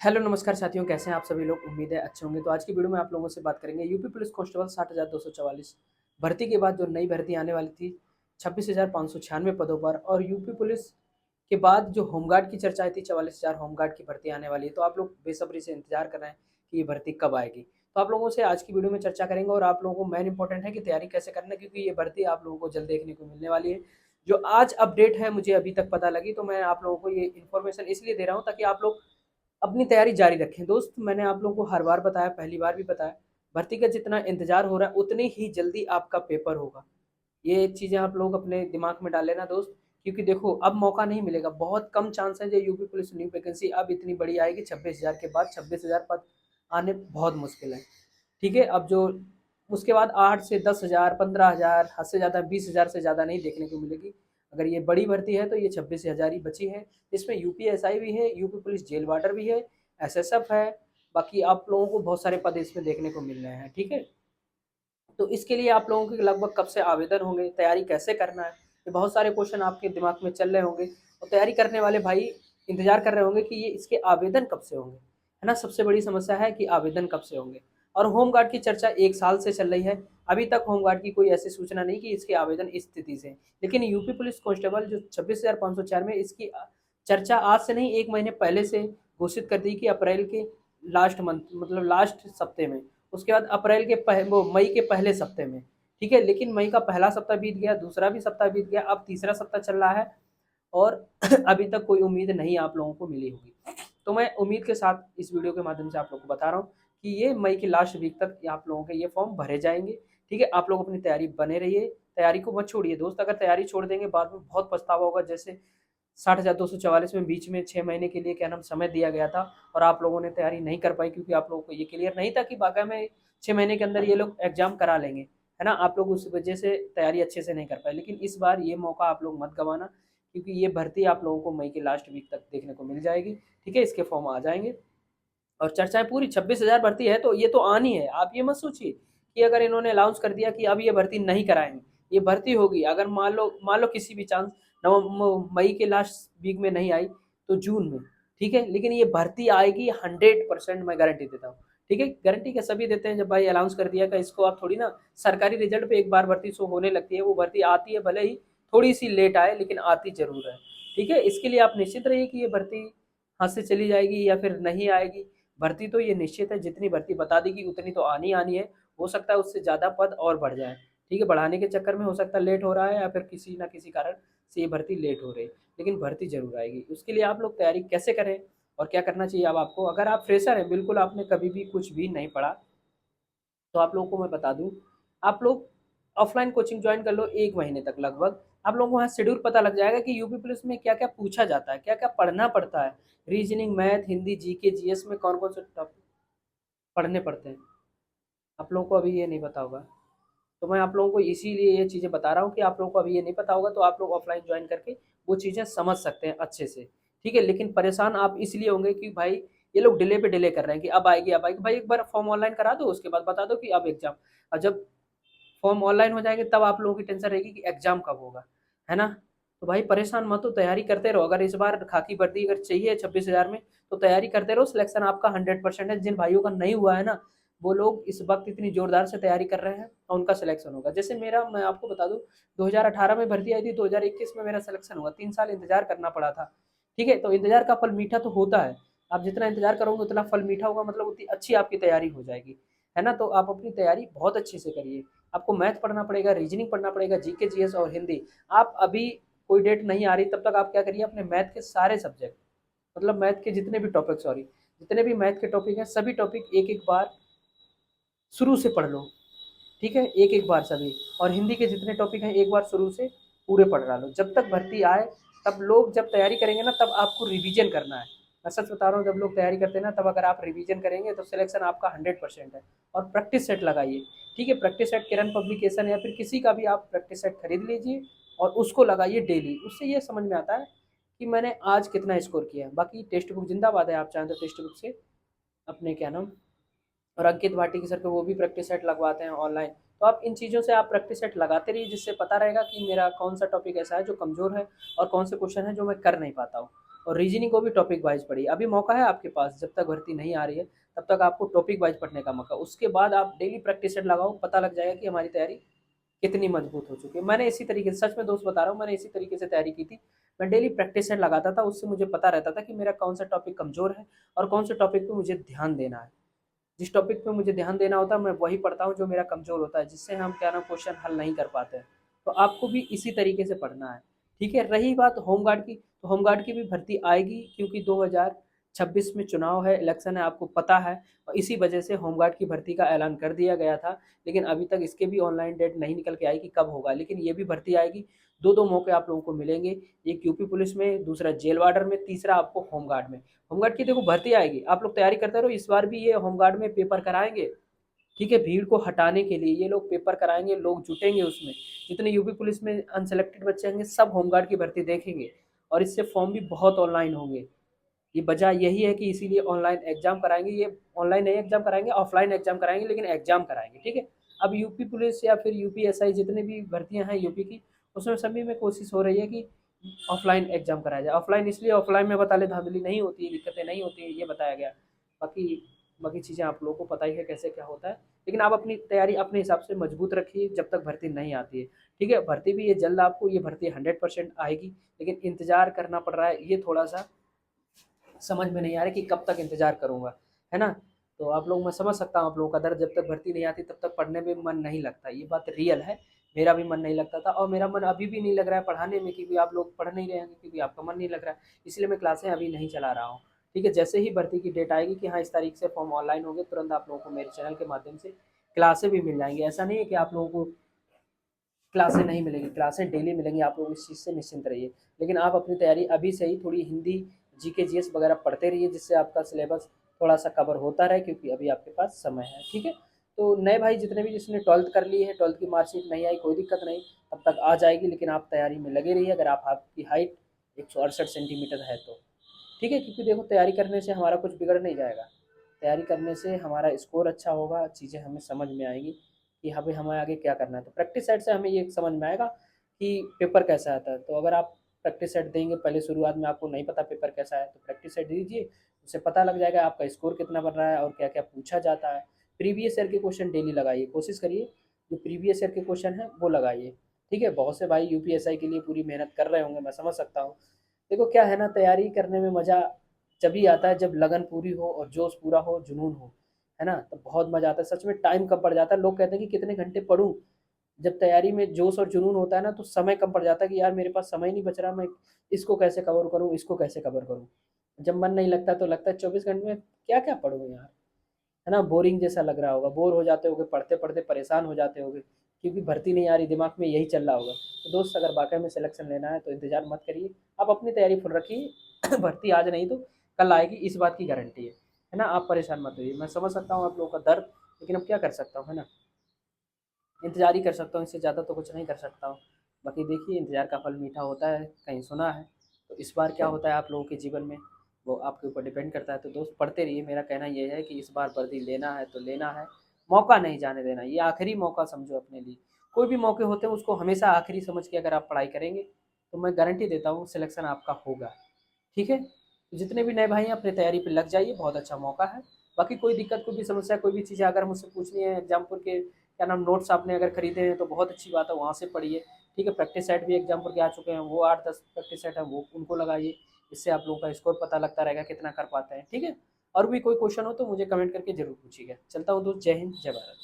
Hello नमस्कार साथियों, कैसे हैं आप सभी लोग। उम्मीद है अच्छे होंगे। तो आज की वीडियो में आप लोगों से बात करेंगे यूपी पुलिस कांस्टेबल 60,244 भर्ती के बाद जो नई भर्ती आने वाली थी 26,596 पदों पर, और यूपी पुलिस के बाद जो होमगार्ड की चर्चा आई थी 44,000 होमगार्ड की भर्ती आने वाली है। तो आप लोग बेसब्री से इंतजार कर रहे हैं कि ये भर्ती कब आएगी। तो आप लोगों से आज की वीडियो में चर्चा करेंगे और आप लोगों को मेन इंपॉर्टेंट है कि तैयारी कैसे करना है, क्योंकि ये भर्ती आप लोगों को जल्द देखने को मिलने वाली है। जो आज अपडेट है मुझे अभी तक पता लगी, तो मैं आप लोगों को ये इन्फॉर्मेशन इसलिए दे रहा हूँ ताकि आप लोग अपनी तैयारी जारी रखें। दोस्त, मैंने आप लोगों को हर बार बताया, पहली बार भी बताया, भर्ती का जितना इंतजार हो रहा है उतनी ही जल्दी आपका पेपर होगा। ये चीज़ें आप लोग अपने दिमाग में डाल लेना दोस्त, क्योंकि देखो अब मौका नहीं मिलेगा। बहुत कम चांस है जो यूपी पुलिस न्यू वैकेंसी अब इतनी बड़ी आएगी। 26,000 के बाद 26,000 पद आने बहुत मुश्किल है। ठीक है, अब जो उसके बाद 8 से 10,000, 15,000, हद से ज़्यादा 20,000 से ज़्यादा नहीं देखने को मिलेगी। अगर ये बड़ी भर्ती है तो ये 26,000 ही बची है। इसमें यूपीएसआई भी है, यूपी पुलिस जेल वार्डर भी है, एसएसएफ है। बाकी आप लोगों को बहुत सारे पद इसमें देखने को मिल रहे हैं। ठीक है, तो इसके लिए आप लोगों के लगभग कब से आवेदन होंगे, तैयारी कैसे करना है, ये बहुत सारे क्वेश्चन आपके दिमाग में चल रहे होंगे। और तैयारी करने वाले भाई इंतजार कर रहे होंगे कि ये इसके आवेदन कब से होंगे, है ना। सबसे बड़ी समस्या है कि आवेदन कब से होंगे। और होमगार्ड की चर्चा 1 साल से चल रही है, अभी तक होमगार्ड की कोई ऐसी सूचना नहीं कि इसके आवेदन इस स्थिति से। लेकिन यूपी पुलिस कांस्टेबल जो 26,504 में, इसकी चर्चा आज से नहीं 1 महीने पहले से घोषित कर दी कि अप्रैल के लास्ट मंथ, मतलब लास्ट सप्ते में, उसके बाद अप्रैल के वो मई के पहले सप्ते में। ठीक है, लेकिन मई का पहला सप्ताह बीत गया, दूसरा भी सप्ताह बीत गया, अब तीसरा सप्ताह चल रहा है और अभी तक कोई उम्मीद नहीं आप लोगों को मिली होगी। तो मैं उम्मीद के साथ इस वीडियो के माध्यम से आप लोगों को बता रहा हूँ कि ये मई के लास्ट वीक तक आप लोगों के ये फॉर्म भरे जाएंगे। ठीक है, आप लोग अपनी तैयारी बने रहिए, तैयारी को मत छोड़िए दोस्त। अगर तैयारी छोड़ देंगे बाद में बहुत पछतावा होगा। जैसे 60,244 में बीच में 6 महीने के लिए क्या नाम समय दिया गया था और आप लोगों ने तैयारी नहीं कर पाई, क्योंकि आप लोगों को ये क्लियर नहीं था कि वाकई में 6 महीने के अंदर ये लोग एग्जाम करा लेंगे, है ना। आप लोग उस वजह से तैयारी अच्छे से नहीं कर पाए। लेकिन इस बार ये मौका आप लोग मत गंवाना, क्योंकि ये भर्ती आप लोगों को मई के लास्ट वीक तक देखने को मिल जाएगी। ठीक है, इसके फॉर्म आ जाएंगे और चर्चाएं पूरी 26,000 भर्ती है तो ये तो आनी है। आप ये मत सोचिए कि अगर इन्होंने अनाउंस कर दिया कि अब ये भर्ती नहीं कराएंगे, ये भर्ती होगी। अगर मान लो किसी भी चांस नवंबर मई के लास्ट वीक में नहीं आई तो जून में। ठीक है, लेकिन ये भर्ती आएगी 100%, मैं गारंटी देता हूँ। ठीक है, गारंटी क्या सभी देते हैं जब भाई अनाउंस कर दिया, का इसको आप थोड़ी ना सरकारी रिजल्ट पे एक बार भर्ती शो होने लगती है, वो भर्ती आती है, भले ही थोड़ी सी लेट आए लेकिन आती जरूर है। ठीक है, इसके लिए आप निश्चित रहिए कि ये भर्ती हाथ से चली जाएगी या फिर नहीं आएगी। भर्ती तो ये निश्चित है, जितनी भर्ती बता देगी उतनी तो आनी आनी है। हो सकता है उससे ज़्यादा पद और बढ़ जाए। ठीक है, बढ़ाने के चक्कर में हो सकता है लेट हो रहा है या फिर किसी ना किसी कारण से ये भर्ती लेट हो रही है, लेकिन भर्ती जरूर आएगी। उसके लिए आप लोग तैयारी कैसे करें और क्या करना चाहिए। अब आपको, अगर आप फ्रेशर हैं, बिल्कुल आपने कभी भी कुछ भी नहीं पढ़ा, तो आप लोगों को मैं बता दूं, आप लोग ऑफलाइन कोचिंग ज्वाइन कर लो 1 महीने तक। लगभग आप लोगों को वहाँ शेड्यूल पता लग जाएगा कि यूपी पुलिस में क्या क्या पूछा जाता है, क्या क्या पढ़ना पड़ता है। Reasoning, math, Hindi, GK, GS में कौन कौन से टॉपिक पढ़ने पड़ते हैं, आप लोगों को अभी ये नहीं पता होगा। तो मैं आप लोगों को इसीलिए ये चीज़ें बता रहा हूँ कि आप लोगों को अभी ये नहीं पता होगा, तो आप लोग ऑफलाइन ज्वाइन करके वो चीज़ें समझ सकते हैं अच्छे से। ठीक है, लेकिन परेशान आप इसलिए होंगे कि भाई ये लोग डिले पे डिले कर रहे हैं कि अब आएगी अब आएगी। भाई एक बार फॉर्म ऑनलाइन करा दो, उसके बाद बता दो कि अब एग्जाम। और जब फॉर्म ऑनलाइन हो जाएंगे तब आप लोगों की टेंशन रहेगी कि एग्जाम कब होगा, है ना। तो भाई परेशान मत हो, तैयारी करते रहो। अगर इस बार खाकी वर्दी अगर चाहिए 26,000 में, तो तैयारी करते रहो। सिलेक्शन आपका 100% है। जिन भाइयों का नहीं हुआ है ना, वो लोग इस वक्त इतनी जोरदार से तैयारी कर रहे हैं और उनका सिलेक्शन होगा। जैसे मेरा, मैं आपको बता दूं, 2018 में भर्ती आई थी, 2021 में मेरा सिलेक्शन हुआ। 3 साल इंतजार करना पड़ा था। ठीक है, तो इंतजार का फल मीठा तो होता है। आप जितना इंतजार करोगे उतना फल मीठा होगा, मतलब उतनी अच्छी आपकी तैयारी हो जाएगी, है ना। तो आप अपनी तैयारी बहुत अच्छे से करिए। आपको मैथ पढ़ना पड़ेगा, रीजनिंग पढ़ना पड़ेगा, जीके, जीएस और हिंदी। आप अभी कोई डेट नहीं आ रही तब तक आप क्या करिए, अपने मैथ के सारे सब्जेक्ट, मतलब मैथ के जितने भी टॉपिक, सॉरी, जितने भी मैथ के टॉपिक हैं, सभी टॉपिक एक एक बार शुरू से पढ़ लो। ठीक है, एक एक बार सभी। और हिंदी के जितने टॉपिक हैं एक बार शुरू से पूरे पढ़ डालो। जब तक भर्ती आए, तब लोग जब तैयारी करेंगे ना, तब आपको रिवीजन करना है। मैं सच बता रहा हूँ, जब लोग तैयारी करते हैं ना, तब अगर आप रिवीजन करेंगे तो सिलेक्शन आपका 100% है। और प्रैक्टिस सेट लगाइए। ठीक है, प्रैक्टिस सेट किरण पब्लिकेशन या फिर किसी का भी आप प्रैक्टिस सेट खरीद लीजिए और उसको लगाइए डेली। उससे ये समझ में आता है कि मैंने आज कितना स्कोर किया है। बाकी टेक्स्ट बुक जिंदाबाद है, आप चाहें तो टेक्स्ट बुक से अपने क्या नाम, और अंकित भाटी के सर पे वो भी प्रैक्टिस सेट लगवाते हैं ऑनलाइन। तो आप इन चीज़ों से आप प्रैक्टिस सेट लगाते रहिए, जिससे पता रहेगा कि मेरा कौन सा टॉपिक ऐसा है जो कमज़ोर है और कौन से क्वेश्चन है जो मैं कर नहीं पाता हूँ। और रीजनिंग को भी टॉपिक वाइज पढ़िए। अभी मौका है आपके पास, जब तक भर्ती नहीं आ रही है तब तक आपको टॉपिक वाइज पढ़ने का मौका। उसके बाद आप डेली प्रैक्टिस सेट लगाओ, पता लग जाएगा कि हमारी तैयारी कितनी मजबूत हो चुकी है। मैंने इसी तरीके से, सच में दोस्त बता रहा हूँ, मैंने इसी तरीके से तैयारी की थी। मैं डेली प्रैक्टिस सेट लगाता था, उससे मुझे पता रहता था कि मेरा कौन सा टॉपिक कमजोर है और कौन से टॉपिक पे मुझे ध्यान देना है। जिस टॉपिक पे मुझे ध्यान देना होता है मैं वही पढ़ता हूँ जो मेरा कमजोर होता है, जिससे हम क्या नाम क्वेश्चन हल नहीं कर पाते हैं। तो आपको भी इसी तरीके से पढ़ना है। ठीक है, रही बात होमगार्ड की, तो होमगार्ड की भी भर्ती आएगी, क्योंकि 2026 में चुनाव है, इलेक्शन है, आपको पता है। और इसी वजह से होमगार्ड की भर्ती का ऐलान कर दिया गया था, लेकिन अभी तक इसके भी ऑनलाइन डेट नहीं निकल के आई कि कब होगा, लेकिन ये भी भर्ती आएगी। दो दो मौके आप लोगों को मिलेंगे, एक यूपी पुलिस में, दूसरा जेल वार्डर में, तीसरा आपको होमगार्ड में। होमगार्ड की देखो भर्ती आएगी, आप लोग तैयारी करते रहो। इस बार भी ये होमगार्ड में पेपर कराएंगे, ठीक है, भीड़ को हटाने के लिए ये लोग पेपर कराएंगे, लोग जुटेंगे उसमें। जितने यूपी पुलिस में अनसेलेक्टेड बच्चे होंगे सब होमगार्ड की भर्ती देखेंगे, और इससे फॉर्म भी बहुत ऑनलाइन होंगे। ये वजह यही है कि इसीलिए ऑनलाइन एग्जाम कराएंगे। ये ऑनलाइन नहीं एग्जाम कराएंगे, ऑफलाइन एग्जाम कराएंगे, लेकिन एग्जाम कराएंगे, ठीक है। अब यूपी पुलिस या फिर यूपीएसआई जितने भी भर्तियां हैं यूपी की, उसमें सभी में कोशिश हो रही है कि ऑफलाइन एग्जाम कराया जाए। ऑफलाइन इसलिए, ऑफलाइन में बता ले धांधली नहीं होती, दिक्कतें नहीं होती, ये बताया गया। बाकी बाकी चीज़ें आप लोगों को पता ही है कैसे क्या होता है। लेकिन आप अपनी तैयारी अपने हिसाब से मजबूत रखिए जब तक भर्ती नहीं आती है, ठीक है। भर्ती भी ये जल्द, आपको ये भर्ती 100% आएगी, लेकिन इंतजार करना पड़ रहा है। ये थोड़ा सा समझ में नहीं आ रहा कि कब तक इंतजार करूंगा, है ना। तो आप लोग, मैं समझ सकता हूँ आप लोगों का दर्द, जब तक भर्ती नहीं आती तब तक पढ़ने में मन नहीं लगता, ये बात रियल है। मेरा भी मन नहीं लगता था, और मेरा मन अभी भी नहीं लग रहा है पढ़ाने में, क्योंकि आप लोग पढ़ नहीं रहे हैं, क्योंकि आपका मन नहीं लग रहा है। इसलिए मैं क्लासें अभी नहीं चला रहा हूँ, ठीक है। जैसे ही भर्ती की डेट आएगी कि हाँ इस तारीख से फॉर्म ऑनलाइन होंगे, तुरंत आप लोगों को मेरे चैनल के माध्यम से क्लासें भी मिल जाएंगी। ऐसा नहीं है कि आप लोगों को क्लासें नहीं मिलेंगी, क्लासें डेली मिलेंगी, आप लोग इस चीज़ से निश्चिंत रहिए। लेकिन आप अपनी तैयारी अभी से ही थोड़ी हिंदी, जीके जीएस वगैरह पढ़ते रहिए, जिससे आपका सिलेबस थोड़ा सा कवर होता रहे, क्योंकि अभी आपके पास समय है, ठीक है। तो नए भाई जितने भी जिसने 12th कर ली है, 12th की मार्कशीट नहीं आई, कोई दिक्कत नहीं, तब तक आ जाएगी। लेकिन आप तैयारी में लगे रहिए, अगर आपकी हाइट 168 सेंटीमीटर है तो, ठीक है। क्योंकि देखो तैयारी करने से हमारा कुछ बिगड़ नहीं जाएगा, तैयारी करने से हमारा स्कोर अच्छा होगा, चीज़ें हमें समझ में आएंगी कि हाँ भाई हमें आगे क्या करना है। तो प्रैक्टिस सेट से हमें ये समझ में आएगा कि पेपर कैसा आता है। तो अगर आप प्रैक्टिस सेट देंगे, पहले शुरुआत में आपको नहीं पता पेपर कैसा है, तो प्रैक्टिस सेट दीजिए, उससे पता लग जाएगा आपका स्कोर कितना बन रहा है और क्या क्या पूछा जाता है। प्रीवियस ईयर के क्वेश्चन डेली लगाइए, कोशिश करिए जो प्रीवियस ईयर के क्वेश्चन हैं वो लगाइए, ठीक है। बहुत से भाई यूपीएसआई के लिए पूरी मेहनत कर रहे होंगे, मैं समझ सकता हूँ। देखो क्या है ना, तैयारी करने में मज़ा जभी आता है जब लगन पूरी हो और जोश पूरा हो, जुनून हो, है ना, तो बहुत मज़ा आता है। सच में टाइम कम पड़ जाता है, लोग कहते हैं कि कितने घंटे पढूं। जब तैयारी में जोश और जुनून होता है ना, तो समय कम पड़ जाता है कि यार मेरे पास समय नहीं बच रहा, मैं इसको कैसे कवर करूँ, इसको कैसे कवर करूँ। जब मन नहीं लगता तो लगता है 24 घंटे में क्या क्या पढूं यार, है ना, बोरिंग जैसा लग रहा होगा, बोर हो जाते होगे, पढ़ते पढ़ते परेशान हो जाते होगे, क्योंकि भर्ती नहीं आ रही, दिमाग में यही चल रहा होगा। तो दोस्त अगर वाकई में सिलेक्शन लेना है तो इंतजार मत करिए, आप अपनी तैयारी फुल रखिए। भर्ती आज नहीं तो कल आएगी, इस बात की गारंटी है ना। आप परेशान मत होइए, मैं समझ सकता हूँ आप लोगों का दर्द, लेकिन अब क्या कर सकता हूँ, है ना। इंतजार ही कर सकता हूँ, इससे ज़्यादा तो कुछ नहीं कर सकता हूँ। बाकी देखिए इंतजार का फल मीठा होता है, कहीं सुना है। तो इस बार क्या होता है आप लोगों के जीवन में, वो आपके ऊपर डिपेंड करता है। तो दोस्त पढ़ते रहिए, मेरा कहना ये है कि इस बार वर्दी लेना है तो लेना है, मौका नहीं जाने देना, ये आखिरी मौका समझो अपने लिए। कोई भी मौके होते हैं उसको हमेशा आखिरी समझ के अगर आप पढ़ाई करेंगे तो मैं गारंटी देता हूँ सिलेक्शन आपका होगा, ठीक है। तो जितने भी नए भाई हैं अपनी तैयारी पे लग जाइए, बहुत अच्छा मौका है। बाकी कोई दिक्कत, कोई भी समस्या, कोई भी चीज़ें अगर मुझसे पूछनी है, एग्जामपुर के क्या नाम नोट्स आपने अगर खरीदे हैं तो बहुत अच्छी बात है, वहाँ से पढ़िए, ठीक है। प्रैक्टिस सेट भी एग्जामपुर के आ चुके हैं, वो 8-10 प्रैक्टिस सेट है, वो उनको लगाइए। इससे आप लोगों का स्कोर पता लगता रहेगा कितना कर पाते हैं, ठीक है। और भी कोई क्वेश्चन हो तो मुझे कमेंट करके जरूर पूछिएगा। चलता हूँ दोस्त, जय हिंद जय भारत।